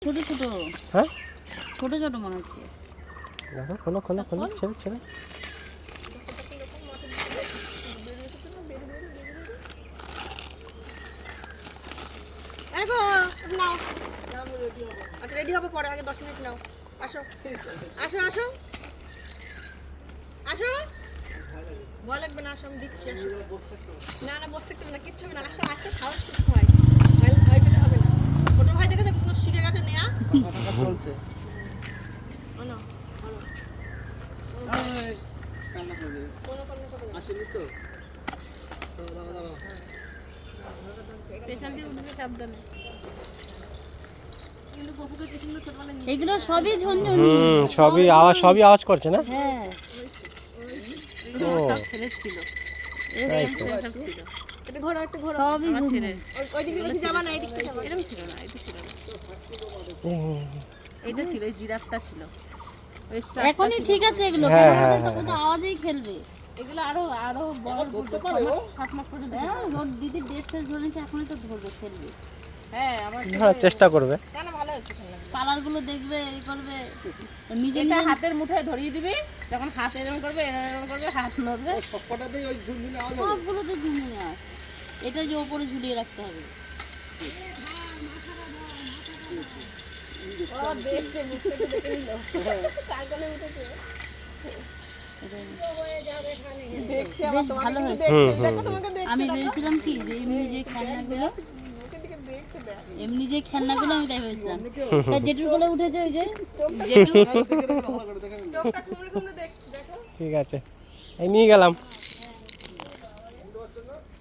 ছোট ছোট। হ্যাঁ ছোট ছোট মনে হচ্ছে। দেখো খোলো খোলো খোলো ছেড়ে ছেড়ে। নাও আচ্ছা রেডি হবে পরে, আগে 10 মিনিট নাও। আসো আসো আসো আসো, ভয় লাগবে না, আসো আমি দিচ্ছি। আসো না না বসতে থাকতে না, কিচ্ছু হবে না। আসো আসো, সাহস করতে হয়, ভয় পেলে হবে না। ছোট ভাই দেখে তো শিখে গেছে নেয়া চলছে না কান্না করবে আসেনি তো দাঁড়া দাঁড়া পেশেন্টকে উঠবে সাবধানে। কিন্তু গপুকে পছন্দ ছোট মানে এগুলো সবই ঝনঝনি। সবই আওয়াজ করছে না? হ্যাঁ ও ছেলে ছিল, তাই তো। এটা ঘোরা একটা ঘোরা সবই ঝনঝনি। ওই দিকে বেশি যাবা না, এদিকে যাবা। এরকম ছিল না, এটা ছিল না, এটা ছিল, এই জিরাফটা ছিল। ওই এখনই ঠিক আছে এগুলো, হ্যাঁ, কারণ হ্যাঁ, ওদের তো কোনো আওয়াজেই খেলবে। এগুলো আরো বড় করতে পারে 7 মাস পর্যন্ত। হ্যাঁ ওর দিদি ডেট টেস্ট ধরেছে, এখনই তো ধরবে খেলবে। হ্যাঁ আমার ধরার চেষ্টা করবে। কেন ভালো হচ্ছে খেলা। কালার গুলো দেখবে, এই করবে নিজে এটা নিজে। হাতের মুঠোয় ধরিয়ে দিবি, যখন হাত এরকম করবে এরকম করবে, হাত নড়বে। সবকটাতেই ওই ঝুনঝুনি আওয়াজ হবে। সবগুলোতে ঝুমঝুনি আওয়াজ। এটা যে ওপরে ঝুলিয়ে রাখতে হবে। ও দেখছে, মুখটা দেখে নিল, কার কোলে উঠেছে দেখছে। বেশ ভালো হয়েছে। দেখো তোমাকে দেখছে, আমি ভেবেছিলাম কি যে এমনি যে খেলনাগুলো, মুখের দিকে দেখছে দেখ। এমনি যে খেলনাগুলো আমি তাই ভেবেছিলাম। তা জেঠুর কোলে উঠেছে ওই যে জেঠু। চোখটা কুমড়ে কুমড়ে দেখছে, দেখো। ঠিক আছে এই নিয়ে গেলাম।